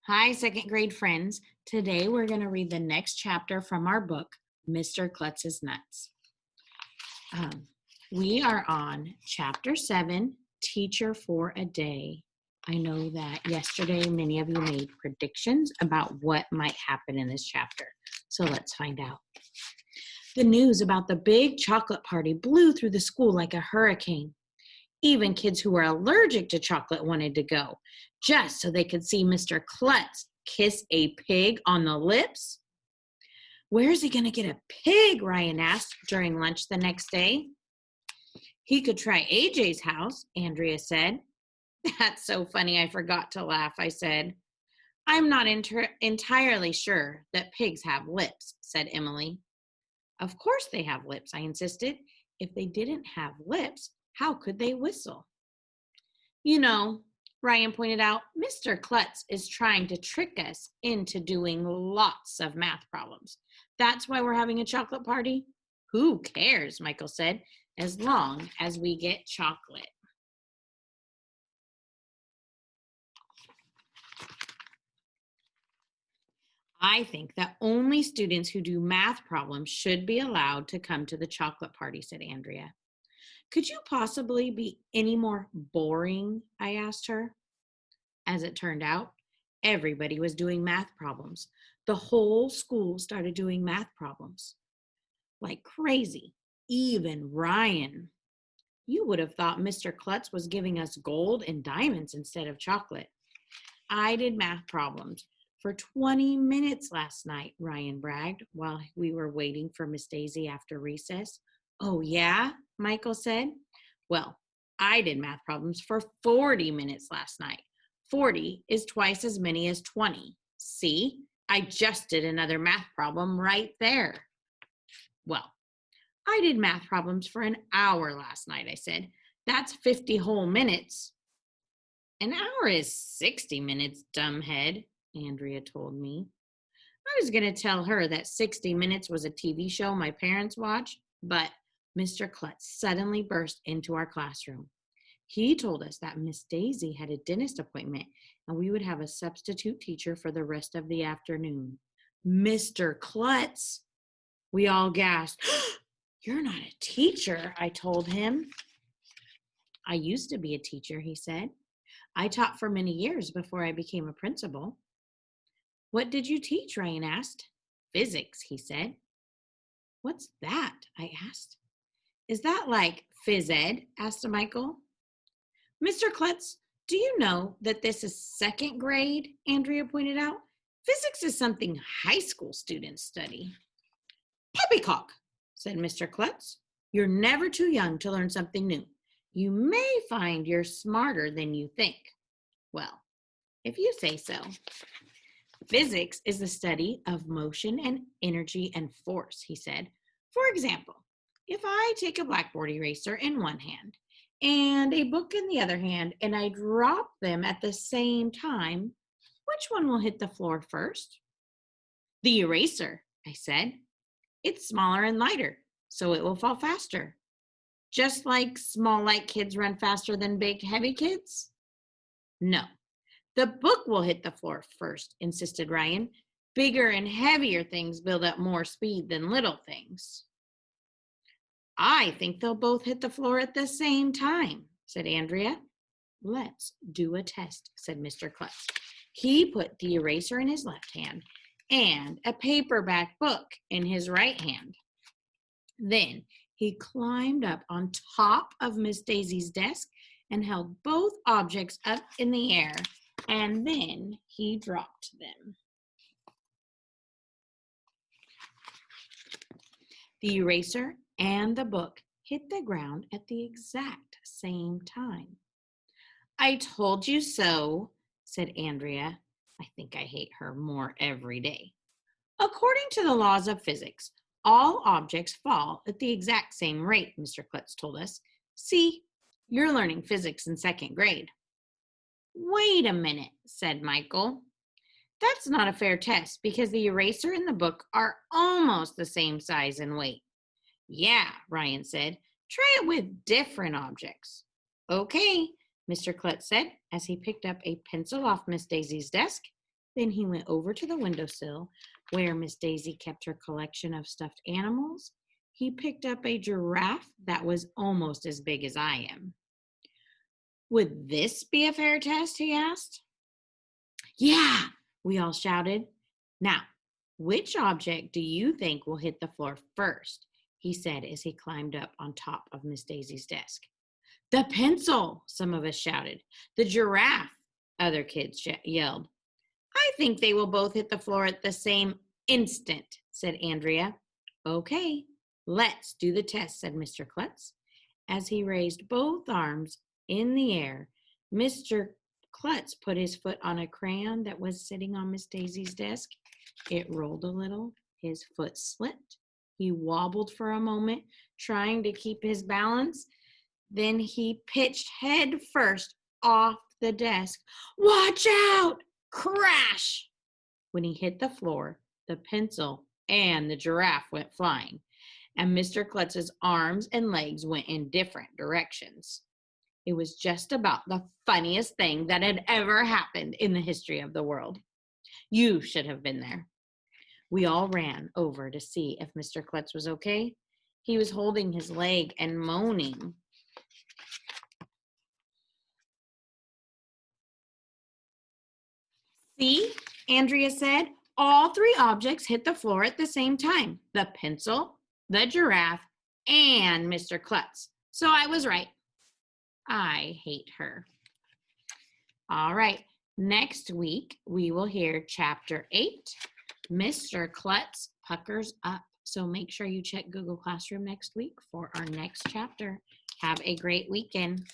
Hi, second grade friends. Today we're going to read the next chapter from our book, Mr. Klutz's Nuts. Um, we are on chapter 7, Teacher for a Day. I know that yesterday many of you made predictions about what might happen in this chapter. So let's find out. The news about the big chocolate party blew through the school like a hurricane. Even kids who were allergic to chocolate wanted to go, just so they could see Mr. Klutz kiss a pig on the lips. Where is he going to get a pig? Ryan asked during lunch the next day. He could try AJ's house, Andrea said. That's so funny, I forgot to laugh, I said. I'm not entirely sure that pigs have lips, said Emily. Of course they have lips, I insisted. If they didn't have lips, how could they whistle? You know, Ryan pointed out, Mr. Klutz is trying to trick us into doing lots of math problems. That's why we're having a chocolate party? Who cares, Michael said, as long as we get chocolate. I think that only students who do math problems should be allowed to come to the chocolate party, said Andrea. Could you possibly be any more boring? I asked her. As it turned out, everybody was doing math problems. The whole school started doing math problems. Like crazy. Even Ryan. You would have thought Mr. Klutz was giving us gold and diamonds instead of chocolate. I did math problems for 20 minutes last night, Ryan bragged while we were waiting for Miss Daisy after recess. Oh, yeah? Michael said. Well, I did math problems for 40 minutes last night. 40 is twice as many as 20. See, I just did another math problem right there. Well, I did math problems for an hour last night, I said. That's 50 whole minutes. An hour is 60 minutes, dumbhead, Andrea told me. I was going to tell her that 60 Minutes was a TV show my parents watched, but Mr. Klutz suddenly burst into our classroom. He told us that Miss Daisy had a dentist appointment and we would have a substitute teacher for the rest of the afternoon. Mr. Klutz! We all gasped. You're not a teacher, I told him. I used to be a teacher, he said. I taught for many years before I became a principal. What did you teach? Ryan asked. Physics, he said. What's that? I asked. Is that like phys ed? Asked Michael. Mr. Klutz, do you know that this is second grade? Andrea pointed out. Physics is something high school students study. Poppycock, said Mr. Klutz. You're never too young to learn something new. You may find you're smarter than you think. Well, if you say so. Physics is the study of motion and energy and force, he said. For example, if I take a blackboard eraser in one hand and a book in the other hand and I drop them at the same time, which one will hit the floor first? The eraser, I said. It's smaller and lighter, so it will fall faster. Just like small light kids run faster than big heavy kids? No. The book will hit the floor first, insisted Ryan. Bigger and heavier things build up more speed than little things. I think they'll both hit the floor at the same time, said Andrea. Let's do a test, said Mr. Klutz. He put the eraser in his left hand and a paperback book in his right hand. Then he climbed up on top of Miss Daisy's desk and held both objects up in the air, and then he dropped them. The eraser and the book hit the ground at the exact same time. I told you so, said Andrea. I think I hate her more every day. According to the laws of physics, all objects fall at the exact same rate, Mr. Klutz told us. See, you're learning physics in second grade. Wait a minute, said Michael. That's not a fair test because the eraser and the book are almost the same size and weight. Yeah, Ryan said. Try it with different objects. Okay, Mr. Klutz said as he picked up a pencil off Miss Daisy's desk Then he went over to the windowsill where Miss Daisy kept her collection of stuffed animals. He picked up a giraffe that was almost as big as I am. Would this be a fair test? He asked. Yeah, we all shouted. Now, which object do you think will hit the floor first? He said as he climbed up on top of Miss Daisy's desk. The pencil, some of us shouted. The giraffe, other kids yelled. I think they will both hit the floor at the same instant, said Andrea. Okay, let's do the test, said Mr. Klutz. As he raised both arms in the air, Mr. Klutz put his foot on a crayon that was sitting on Miss Daisy's desk. It rolled a little. His foot slipped. He wobbled for a moment, trying to keep his balance. Then he pitched head first off the desk. Watch out! Crash! When he hit the floor, the pencil and the giraffe went flying, and Mr. Klutz's arms and legs went in different directions. It was just about the funniest thing that had ever happened in the history of the world. You should have been there. We all ran over to see if Mr. Klutz was okay. He was holding his leg and moaning. See, Andrea said, all three objects hit the floor at the same time. The pencil, the giraffe, and Mr. Klutz. So I was right. I hate her. All right, next week we will hear Chapter 8, Mr. Klutz Puckers Up. So make sure you check Google Classroom next week for our next chapter. Have a great weekend.